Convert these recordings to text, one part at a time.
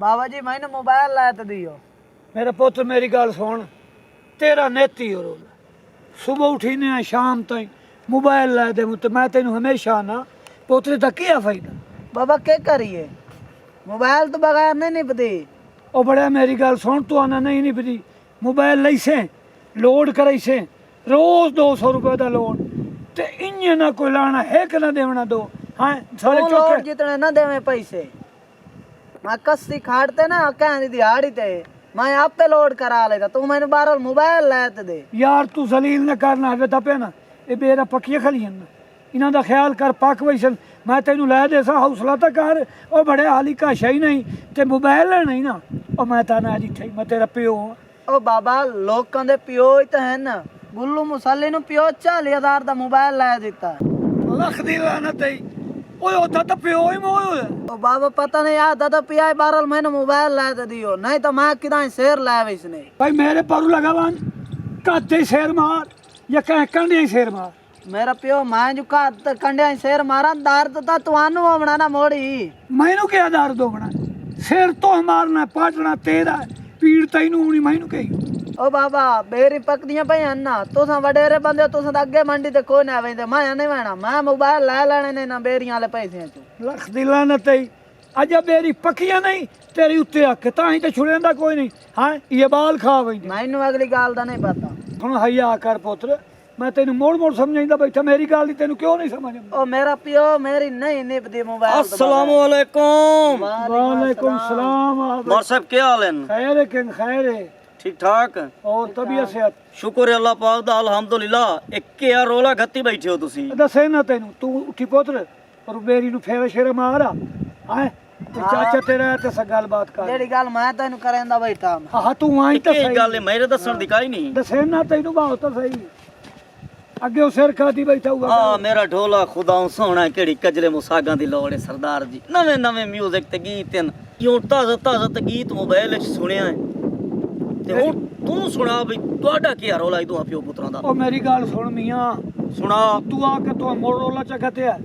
बाबा जी मैंने मोबाइल ला तो दियो। मेरा पुत्र मेरी गल सुन, तेरा नेती हो रोल सुबह उठीने शाम ताई मोबाइल ला दे तो मैं तेन हमेशा ना पोतरे का क्या फायदा। बाबा क्या करिए, मोबाइल तो बगैर नहीं निभदी। ओ बड़ा मेरी गल सुन, तू आना नहीं निभदी। मोबाइल लई से लोड कराई से रोज 200 रुपए का लोड ते इंज ना कोई लाना है कि ना देवना दो। हाँ सारे तू लोड जितने ना देवे पैसे, मैं कस्सी खाड़ते ना कह दिहाड़ी ते मैं आप पे लोड करा लेता, तू मैंने बारह मोबाइल लाते दे। यार तू जलील न करना है तपे ना, ये बेरा पक्कियां खलियां ना, इन्हां दा ख्याल कर। पक वैसन मैं तेनू लै दे सा, हौसला तो कर। ओ बड़े हाली काशा ही नहीं ते मोबाइल लेना ही ना। ओ मैं तां ना जिथे मैं तेरा प्यो हाँ। ओ बाबा लोकां दे प्यो ही तो है ना, गुल्लू मुसल्ली नू प्यो 40,000 दा मोबाइल ला दिता। लख दी लानत है। ओए ओदा तो प्यो ही मोए होया। ओ बाबा पता नहीं यार दादा पिया बारल मैंने मोबाइल ला दे दियो, नहीं तो मैं किदा शेर लावे इसने। भाई मेरे पर लगा वन काते शेर मार या कह कंडे शेर मार। मेरा प्यो मैं जो का कंडे शेर मारा दार तो तुआनू होना ना मोड़ी। मैनू क्या दार दो बना शेर तो मारना पाटना तेरा पीड़ तैनू होनी मैनू कही। ओ बाबा बेरी पकदियां पई ना, तुसां वडेरे बंदे तुसां दा अगे मंडी ते कोई ना वेंदे, मैं नहीं वेना। मैं मोबाइल लै लेने ने ना बेरियां वाले पैसे चो। लख दी लानत है। अज बेरी पक्कियां नहीं तेरी उत्ते हक ताही तो छुड़ेंदा कोई नहीं। हाँ ये बाल खा वही मैनू अगली गाल दा नहीं पता। हुण हया कर पुत्र, मैं तेन मोड़ मोड़ समझाइंदा बैठा, मेरी गल दी तेन क्यों नहीं समझ। ओ मेरा प्यो मेरी नहीं निभदी मोबाइल। अस्सलामु अलैकुम। वालेकुम सलाम। मौर साहब क्या हाल है? खैर है किंग खैर है, ठीक ठाक और तबीयत सेहत? शुक्र है अल्लाह पाक दा अल्हम्दुलिल्लाह। एक क्या रोला गत्ती बैठे हो तुसी? दसे ना तेन तू उठी पुत्र और बेरी नु फेरा शेरा मारा। हाँ चाचा तेरा है ते गल बात कर जेड़ी गल मैं तेन करेंदा बैठा। हाँ तू आई तो की सही गल है मेरे दसन दी काई नहीं। दसे ना तेन बात तो सही अगे वो सिर खाती बैठा हुआ। हाँ मेरा ढोला खुदा सोना केड़ी कजले मुसागा दी लोड़ है सरदार जी। नवे नवे म्यूजिक ते गीत हैं, यूं ताजा ताजा ते गीत मोबाइल च सुनिया है ते हुण तू सुना भी तुहाडा क्या रोला है तू प्यो पुत्रां दा? ओ मेरी गल सुन मियां, सुना। तू आके तो मोड़ रोला चखते है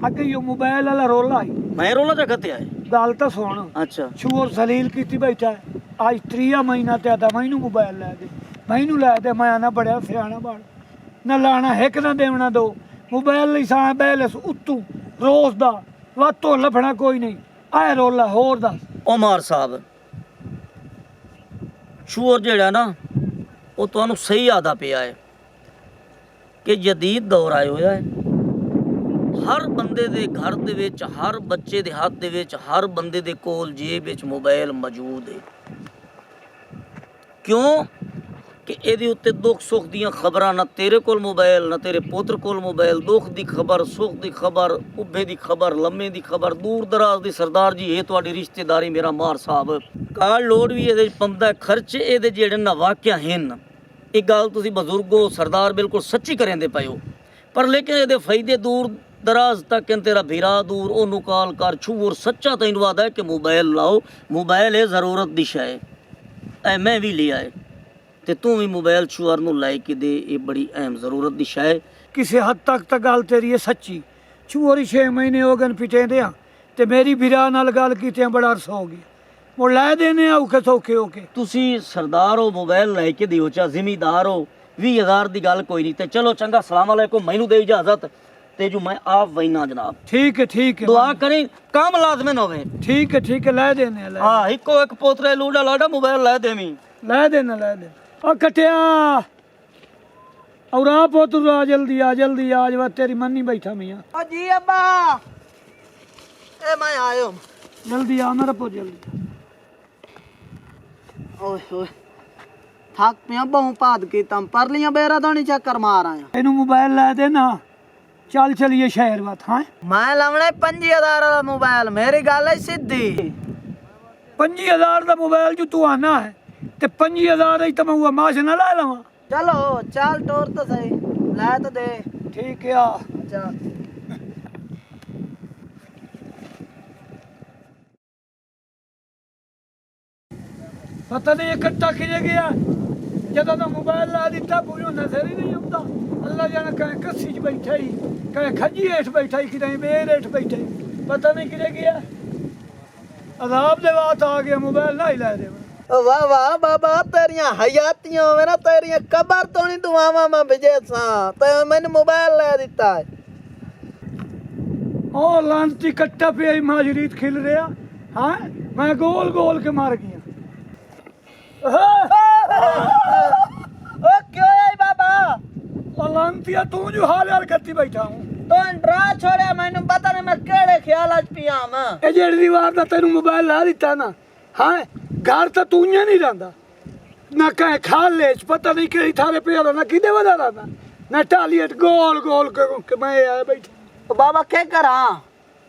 अगे यो मोबाइल वाला रोला है। मैं रोला चखते है गल तो सुन। अच्छा छूर जलील की बैठा है। आज 3 महीना ते आदा मैनू मोबाइल लै दे, मैनू लै दे। मैं आना बड़ा सियाना बन ना लाना हिक ना देवना दो। मोबाइल नहीं सा बैलेंस उत्तू रोज दा वातो लभना कोई नहीं। आए रोला होर दस। उमर साहब शूर जेड़ा ना वो तुहानू सही आदा पिया है कि जदीद दौर आया होया है। हर बंदे दे घर दे विच, हर बच्चे दे हाथ दे विच, हर बंदे दे कोल जेब विच मोबाइल मौजूद है। क्यों कि ਇਹਦੇ ਉੱਤੇ दुख सुख ਦੀਆਂ ਖਬਰਾਂ ਨਾ तेरे ਕੋਲ मोबाइल ना तेरे पुत्र ਕੋਲ मोबाइल। दुख ਦੀ खबर, सुख ਦੀ खबर, ਉੱਭੇ ਦੀ खबर, लम्मे ਦੀ खबर, दूर दराज ਦੀ। सरदार जी ਇਹ ਤੁਹਾਡੀ ਰਿਸ਼ਤੇਦਾਰੀ ਮੇਰਾ ਮਾਰ ਸਾਹਿਬ ਕਾਲ ਲੋੜ ਵੀ ਇਹਦੇ ਪੰਦਾ ਖਰਚ ਇਹਦੇ ਜਿਹੜੇ ਨਾ ਵਾਕਿਆ ਹਨ। ਇਹ ਗੱਲ ਤੁਸੀਂ ਬਜ਼ੁਰਗੋ ਸਰਦਾਰ ਬਿਲਕੁਲ ਸੱਚੀ ਕਰਿੰਦੇ ਪਏ ਹੋ, ਪਰ ਲੇਕਿਨ ਇਹਦੇ ਫਾਇਦੇ ਦੂਰ दराज तक तेरा भीरा दूर ओनू काल कर छूर सच्चा तेन वादा है कि मोबाइल लाओ। मोबाइल है ज़रूरत दी शै है, मैं भी लिया है ते तू भी मोबाइल छूर नू लाई के दे। ये बड़ी अहम ज़रूरत दी शै है। किसी हद तक तो गल तेरी है सच्ची। छूर 6 महीने हो गए पिटे दे ते मेरी भीरा नाल गल कीते बड़ा अरसा हो गया। वो लै देने औखे सौखे होके। तुसी सरदार हो मोबाइल लै के दिओ, चा जिमीदार हो। 20,000 दी गल कोई नहीं ते चलो चंगा सलाम अलैकुम मैनू दे इजाजत ते जो मैं आप वहीना जनाब। ठीक है दुआ करें काम लाजमन होवे। ठीक है लै देने लै हाँ इको एक पोतरे लूडा लाडा मोबाइल लै देवी लै देना लै दे। और कटिया और आ पोतू आ जल्दी आज वा तेरी मन्नी बैठा मियां। ओ जी अब्बा ए मैं आयो। जल्दी आ मेरा पो जल्दी। ओए ओए थक पिया बहु पाद की तम पर लिया बेरा तो नहीं चक्कर मार आया। तेनू मोबाइल लै देना चल चलिए शहर बात। हाँ मैं लावना 5,000 वाला मोबाइल, मेरी गल है सीधी। 5,000 का मोबाइल जो तू आना है ते 5,000 तो मैं माश ना ला लवा। चलो चल टोर तो सही ला तो दे। ठीक है चल पता नहीं इकट्ठा किए गया जदों का मोबाइल ला दिता पूरी नजर ही नहीं आता। अल्लाह जाने कहीं कस्सी च बैठा ही, कहीं खजी हेठ बैठा ही, कहीं बेर हेठ बैठा ही, पता नहीं किधर गया। ਅਜ਼ਾਬ ਦੇ ਬਾਤ ਆ ਗਿਆ ਮੋਬਾਈਲ ਨਾ ਹੀ ਲੈ ਦੇ ਓ ਵਾਹ ਵਾਹ ਬਾਬਾ ਤੇਰੀਆਂ ਹਯਾਤੀਆਂ ਹੋਵੇ ਨਾ ਤੇਰੀਆਂ ਕਬਰ ਤੋਂ ਨਹੀਂ ਦੁਆਵਾਂ ਮੈਂ ਭਜੇ ਸਾਂ ਤੇ ਮੈਨੂੰ ਮੋਬਾਈਲ ਲੈ ਦਿੱਤਾ ਹੈ ਉਹ ਲਾਂਤੀ ਕੱਟਾ ਪਿਆ ਹੀ ਮਾਜਰੀਤ ਖਿਲ ਰਿਹਾ ਹਾਂ ਮੈਂ ਗੋਲ ਗੋਲ ਕੇ ਮਾਰ ਗਿਆ ਓ ਕਿਉਂ ਹੈ ਬਾਬਾ ਉਹ ਲਾਂਤੀਆ ਤੂੰ ਜੋ ਹਾਲ ਹਾਲ ਕਰਤੀ ਬੈਠਾ ਹੂੰ ਤੂੰ ਡਰਾ ਛੋੜਿਆ ਮੈਨੂੰ ਪਤਾ ਨਹੀਂ ਮੈਂ ਕਿਹੜੇ ਖਿਆਲਾਂ 'ਚ ਪਿਆ ਮੈਂ ਇਹ ਜਿਹੜੀ ਵਾਰ ਦਾ ਤੈਨੂੰ ਮੋਬਾਈਲ ਲਾ ਦਿੱਤਾ ਨਾ ਹਾਂ ਘਰ ਤਾਂ ਤੂੰ ਹੀ ਨਹੀਂ ਰਹਿੰਦਾ ਨਾ ਕਹੇ ਖਾ ਲੈ ਪਤਾ ਨਹੀਂ ਕਿਹੜੀ ਥਾਰੇ ਪਿਆ ਨਾ ਕਿਹਦੇ ਵਦਾ ਰਹਿੰਦਾ ਨਾ ਟਾਲੀਟ ਗੋਲ ਗੋਲ ਕੇ ਮੈਂ ਆਇਆ ਬੈਠਾ ਓ ਬਾਬਾ ਕੀ ਕਰਾਂ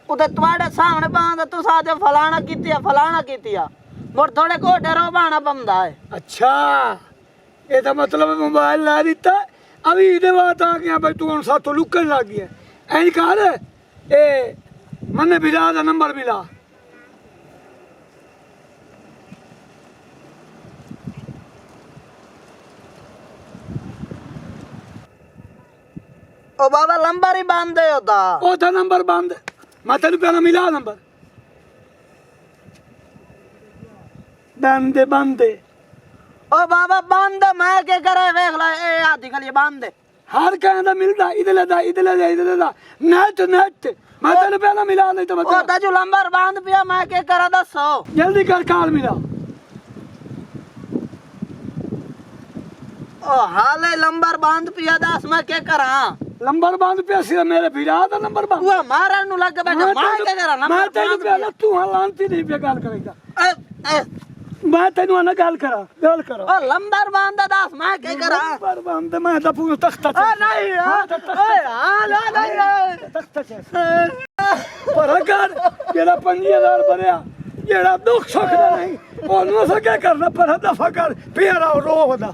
ਉਹਦੇ ਤੁਹਾਡੇ ਸਾਹਮਣੇ ਬਾਂਦ ਤੂੰ ਸਾਦੇ ਫਲਾਣਾ ਕੀਤੀ ਆ ਮੁਰ ਥੋੜੇ ਕੋ ਡਰੋ ਬਾਣਾ ਬੰਦਾ ਹੈ ਅੱਛਾ ਇਹਦਾ ਮਤਲਬ ਮੋਬਾਈਲ ਲਾ ਦਿੱਤਾ ਅਭੀ ਇਹਦੇ ਬਾਅਦ ਆ ਗਿਆ ਬਈ ਤੂੰ ਹੁਣ ਸਾਥੋਂ ਲੁਕਣ ਲੱਗ ਗਿਆ ਐਂ ਕਰ ਇਹ ਮਨੇ ਬਿਲਾ ਦਾ ਨੰਬਰ ਮਿਲਾ ਓ ਬਾਬਾ ਲੰਬਰ ਹੀ ਬੰਦੇ ਉਹਦਾ ਉਹਦਾ ਨੰਬਰ ਬੰਦ ਮੈਂ ਤੈਨੂੰ ਪਹਿਲਾਂ ਮਿਲਾ ਨੰਬਰ ਬੰਦੇ ਓ ਬਾਬਾ ਬੰਦ ਮੈਂ ਕੀ ਕਰੇ ਵੇਖ ਲੈ ਇਹ ਆਦੀ ਗਲੀ ਬੰਦ ਹਰ ਕਹਿੰਦਾ ਮਿਲਦਾ ਇਹਦੇ ਦਾ ਨੈਟ ਮੈਂ ਤੈਨੂੰ ਪਹਿਲਾਂ ਮਿਲਾ ਨਹੀਂ ਤਾਂ ਉਹ ਤਾਂ ਜੋ ਲੰਬਰ ਬੰਦ ਪਿਆ ਮੈਂ ਕੀ ਕਰਾਂ ਦੱਸੋ ਜਲਦੀ ਕਰ ਕਾਲ ਮਿਲਾ ਓ ਹਾਲੇ ਲੰਬਰ ਬੰਦ ਪਿਆ ਦੱਸ ਮੈਂ ਕੀ ਕਰਾਂ ਨੰਬਰ ਬੰਦ ਪਿਆ ਸੀ ਮੇਰੇ ਵੀਰਾ ਦਾ ਨੰਬਰ ਬੰਦ ਉਹ ਮਾਰਨ ਨੂੰ ਲੱਗ ਬੈਠਾ ਮੈਂ ਕੀ ਕਰਾਂ ਮੈਂ ਨੰਬਰ ਤੈਨੂੰ ਬੰਦ ਪਹਿਲਾਂ ਤੂੰ ਹਲਾਂਤੀ ਨਹੀਂ ਪਿਆ ਗੱਲ ਕਰੇਗਾ ਪਿਆ ਮੈਂ ਤੈਨੂੰ ਆਣਾ ਗੱਲ ਕਰਾਂ ਓ ਲੰਬਰ ਬੰਦ ਦੱਸ ਮੈਂ ਕੀ ਕਰਾਂ ਨੰਬਰ ਬੰਦ ਮੈਂ ਤਾਂ ਪੂਰਾ ਤਖਤਾ ਓ ਨਹੀਂ ਓਏ ਆ ਨਾ ਨਹੀਂ ਤਖਤਾ ਪਰ ਅਗਰ ਜਿਹੜਾ 5000 ਭਰਿਆ ਜਿਹੜਾ ਦੁੱਖ ਸੁੱਖ ਦਾ ਨਹੀਂ ਉਹਨੂੰ ਅਸਾਂ ਕੀ ਕਰਨਾ ਪਰ ਦਫਾ ਕਰ ਫੇਰ ਆ ਰੋਹ ਦਾ